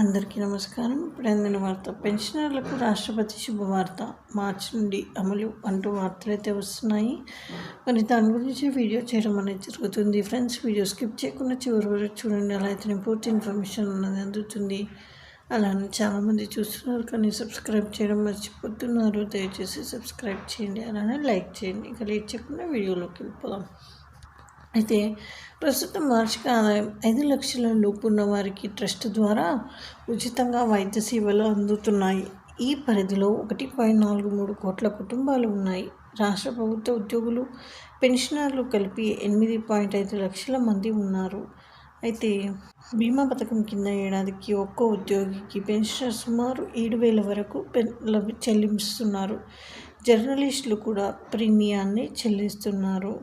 అందరికీ నమస్కారం. ఇప్పుడు అందిన వార్త. పెన్షనర్లకు రాష్ట్రపతి శుభవార్త. మార్చి నుండి అమలు అంటూ వార్తలైతే వస్తున్నాయి. మరి దాని గురించి వీడియో చేయడం అనేది జరుగుతుంది. ఫ్రెండ్స్, వీడియో స్కిప్ చేయకుండా చివరి వరకు చూడండి. అలా అయితే పూర్తి ఇన్ఫర్మేషన్ అన్నది అందుతుంది. అలానే చాలామంది చూస్తున్నారు కానీ సబ్స్క్రైబ్ చేయడం మర్చిపోతున్నారు. దయచేసి సబ్స్క్రైబ్ చేయండి, అలానే లైక్ చేయండి. ఇక లేట్ చేయకుండా వీడియోలోకి వెళ్ళిపోదాం. అయితే ప్రస్తుతం వార్షిక ఆదాయం 5 లక్షల లోపు ఉన్న వారికి ట్రస్ట్ ద్వారా ఉచితంగా వైద్య సేవలు అందుతున్నాయి. ఈ పరిధిలో 1.43 కోట్ల కుటుంబాలు ఉన్నాయి. రాష్ట్ర ప్రభుత్వ ఉద్యోగులు, పెన్షనర్లు కలిపి 8.5 లక్షల మంది ఉన్నారు. అయితే బీమా పథకం కింద ఏడాదికి ఒక్కో ఉద్యోగికి పెన్షన్ సుమారు 7,000 వరకు చెల్లిస్తున్నారు. జర్నలిస్టులు కూడా ప్రీమియాన్ని చెల్లిస్తున్నారు.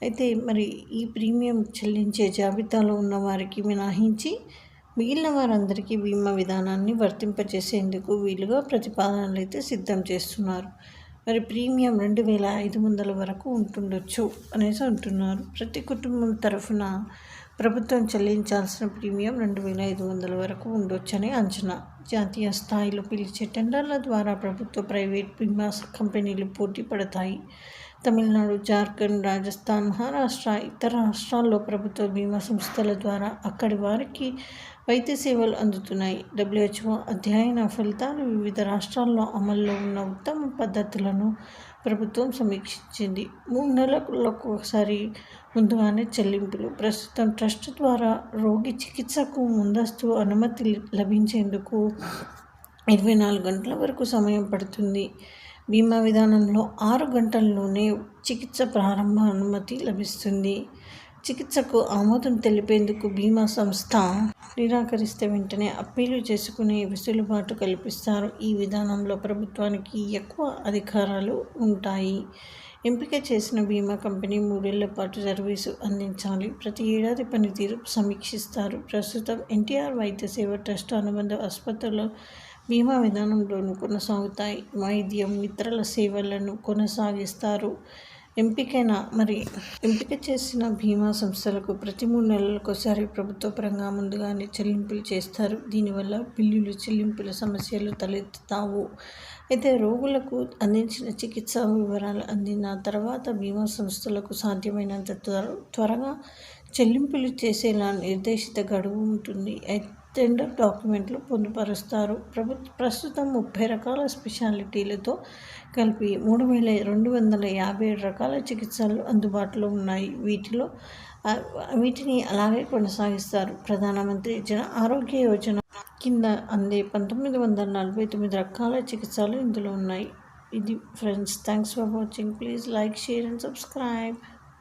అయితే మరి ఈ ప్రీమియం చెల్లించే జాబితాలో ఉన్న వారికి మినహాయించి మిగిలిన వారందరికీ బీమా విధానాన్ని వర్తింపజేసేందుకు వీలుగా ప్రతిపాదనలు అయితే సిద్ధం చేస్తున్నారు. మరి ప్రీమియం 2,500 వరకు ఉంటుండొచ్చు అనేసి అంటున్నారు. ప్రతి కుటుంబం తరఫున ప్రభుత్వం చెల్లించాల్సిన ప్రీమియం 2,500 వరకు ఉండొచ్చని అంచనా. జాతీయ స్థాయిలో పిలిచే టెండర్ల ద్వారా ప్రభుత్వ, ప్రైవేట్ బీమా కంపెనీలు పోటీ పడతాయి. తమిళనాడు, జార్ఖండ్, రాజస్థాన్, మహారాష్ట్ర, ఇతర రాష్ట్రాల్లో ప్రభుత్వ బీమా సంస్థల ద్వారా అక్కడి వారికి వైద్య సేవలు అందుతున్నాయి. WHO అధ్యయన ఫలితాలు వివిధ రాష్ట్రాల్లో అమల్లో ఉన్న ఉత్తమ పద్ధతులను ప్రభుత్వం సమీక్షించింది. 3 నెలలకు ఒకసారి ముందుగానే చెల్లింపులు. ప్రస్తుతం ట్రస్ట్ ద్వారా రోగి చికిత్సకు ముందస్తు అనుమతి లభించేందుకు 24 గంటల వరకు సమయం పడుతుంది. బీమా విధానంలో 6 గంటల్లోనే చికిత్స ప్రారంభ అనుమతి లభిస్తుంది. చికిత్సకు ఆమోదం తెలిపేందుకు బీమా సంస్థ నిరాకరిస్తే వెంటనే అప్పీలు చేసుకునే వెసులుబాటు కల్పిస్తారు. ఈ విధానంలో ప్రభుత్వానికి ఎక్కువ అధికారాలు ఉంటాయి. ఎంపిక చేసిన బీమా కంపెనీ 3 ఏళ్ల పాటు సర్వీసు అందించాలి. ప్రతి ఏడాది పనితీరు సమీక్షిస్తారు. ప్రస్తుతం ఎన్టీఆర్ వైద్య సేవ ట్రస్ట్ అనుబంధ ఆసుపత్రుల బీమా విధానంలోనూ కొనసాగుతాయి. వైద్యం, ఇతర సేవలను కొనసాగిస్తారు. ఎంపిక చేసిన బీమా సంస్థలకు ప్రతి 3 నెలలకోసారి ప్రభుత్వ పరంగా ముందుగానే చెల్లింపులు చేస్తారు. దీనివల్ల బిల్లులు చెల్లింపుల సమస్యలు తలెత్తుతావు. అయితే రోగులకు అందించిన చికిత్సా వివరాలు అందిన తర్వాత బీమా సంస్థలకు సాధ్యమైనంత త్వరగా చెల్లింపులు చేసేలా నిర్దేశిత గడువు ఉంటుంది. టెండర్ డాక్యుమెంట్లు పొందుపరుస్తారు. ప్రస్తుతం 30 రకాల స్పెషాలిటీలతో కలిపి 3,257 రకాల చికిత్సలు అందుబాటులో ఉన్నాయి. వీటిని అలాగే కొనసాగిస్తారు. ప్రధానమంత్రి జన ఆరోగ్య యోజన కింద అందే 1949 రకాల చికిత్సలు ఇందులో ఉన్నాయి. ఇది friends, thanks for watching. Please like, share and subscribe.